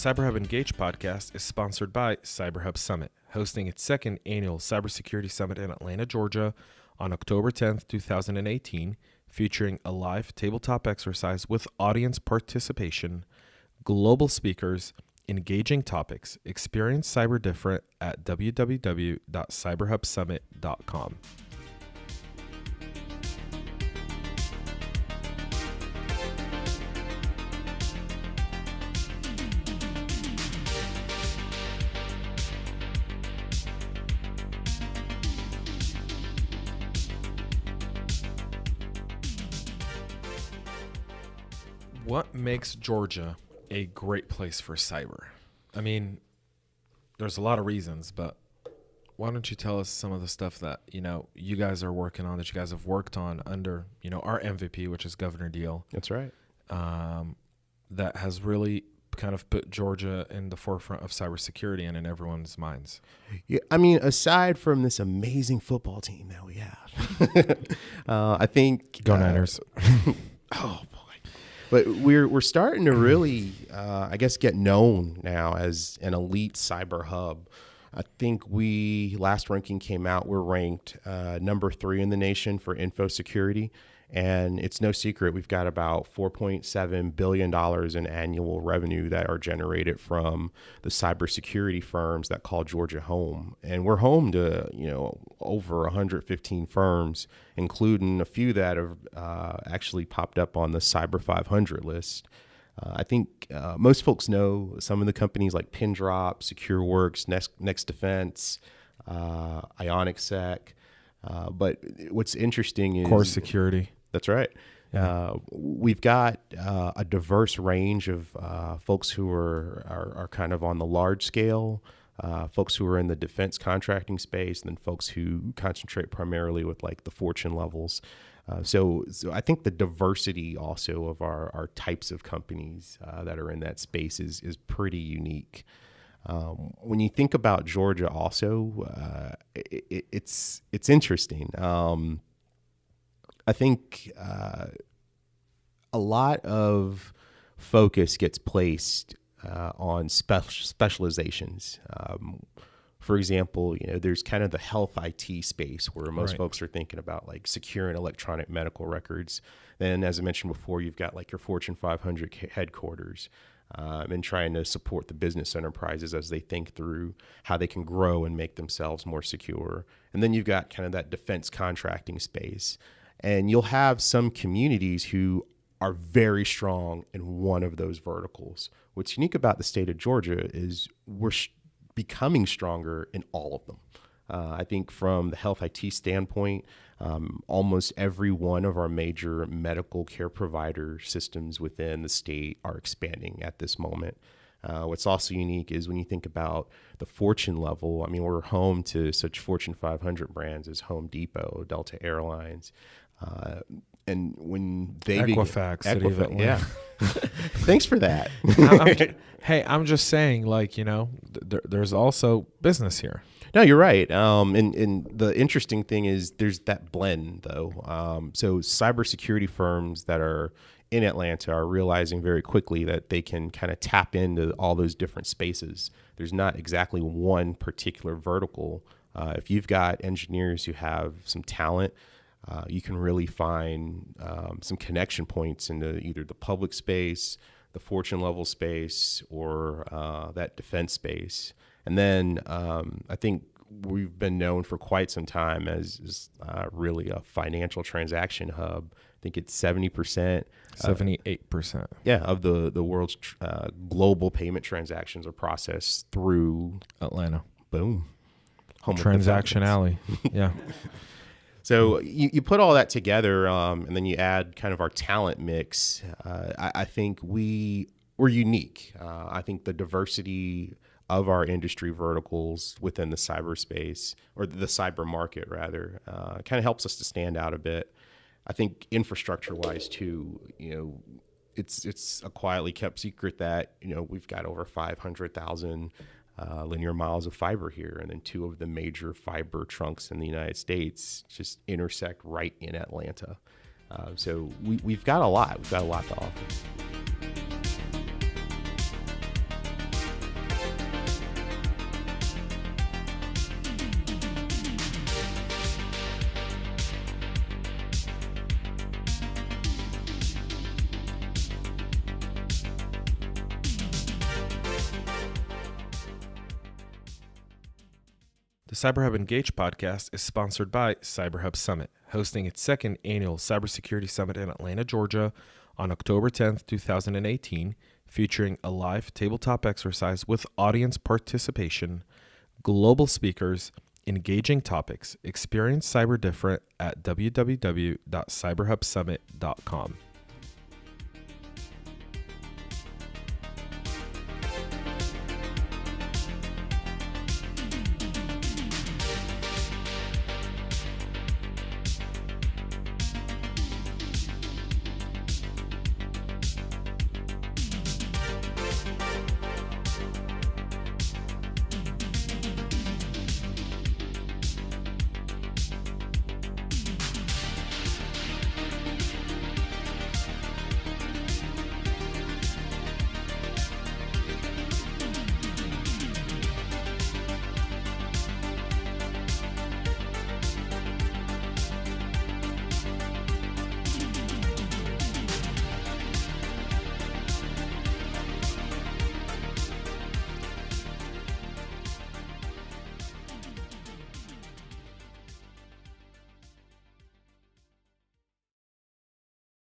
CyberHub Engage podcast is sponsored by CyberHub Summit, hosting its second annual cybersecurity summit in Atlanta, Georgia on October 10th, 2018, featuring a live tabletop exercise with audience participation, global speakers, engaging topics. Experience cyber different at www.cyberhubsummit.com. What makes Georgia a great place for cyber? I mean, there's a lot of reasons, but why don't you tell us some of the stuff that, you guys are working on, that you guys have worked on under, our MVP, which is Governor Deal. That's right. That has really kind of put Georgia in the forefront of cybersecurity and in everyone's minds. Yeah, I mean, aside from this amazing football team that we have, I think Go Niners. Oh boy. But we're starting to really, get known now as an elite cyber hub. I think last ranking came out, we're ranked number 3 in the nation for infosecurity. And it's no secret, we've got about $4.7 billion in annual revenue that are generated from the cybersecurity firms that call Georgia home. And we're home to, over 115 firms, including a few that have actually popped up on the Cyber 500 list. I think most folks know some of the companies like Pindrop, SecureWorks, Next Defense, itsecurity. But what's interesting is Core Security. That's right. Yeah. We've got a diverse range of folks who are kind of on the large scale, folks who are in the defense contracting space, and then folks who concentrate primarily with like the Fortune levels. So I think the diversity also of our types of companies that are in that space is pretty unique. When you think about Georgia also, it's interesting. I think a lot of focus gets placed on specializations. For example, there's kind of the health IT space where most folks are thinking about like securing electronic medical records. Then, as I mentioned before, you've got like your Fortune 500 headquarters. And trying to support the business enterprises as they think through how they can grow and make themselves more secure. And then you've got kind of that defense contracting space. And you'll have some communities who are very strong in one of those verticals. What's unique about the state of Georgia is we're becoming stronger in all of them. I think from the health IT standpoint, almost every one of our major medical care provider systems within the state are expanding at this moment. What's also unique is when you think about the Fortune level, I mean, we're home to such Fortune 500 brands as Home Depot, Delta Airlines, and when they Equifax, City of Atlanta. Yeah. Thanks for that. I'm just saying, there's also business here. No, you're right. And the interesting thing is there's that blend, though. So cybersecurity firms that are in Atlanta are realizing very quickly that they can kind of tap into all those different spaces. There's not exactly one particular vertical. If you've got engineers who have some talent, you can really find some connection points into either the public space, the Fortune level space, or that defense space. And then I think we've been known for quite some time as really a financial transaction hub. I think it's 70%. 78%. Of the world's global payment transactions are processed through Atlanta. Boom. Home Transaction Alley. Yeah. So you put all that together, and then you add kind of our talent mix. I think we're unique. I think the diversity of our industry verticals within the cyberspace, or the cyber market rather, kind of helps us to stand out a bit. I think infrastructure-wise too, it's a quietly kept secret that we've got over 500,000 linear miles of fiber here, and then 2 of the major fiber trunks in the United States just intersect right in Atlanta. So we've got a lot. We've got a lot to offer. The CyberHub Engage podcast is sponsored by CyberHub Summit, hosting its second annual cybersecurity summit in Atlanta, Georgia on October 10th, 2018, featuring a live tabletop exercise with audience participation, global speakers, engaging topics. Experience cyber different at www.cyberhubsummit.com.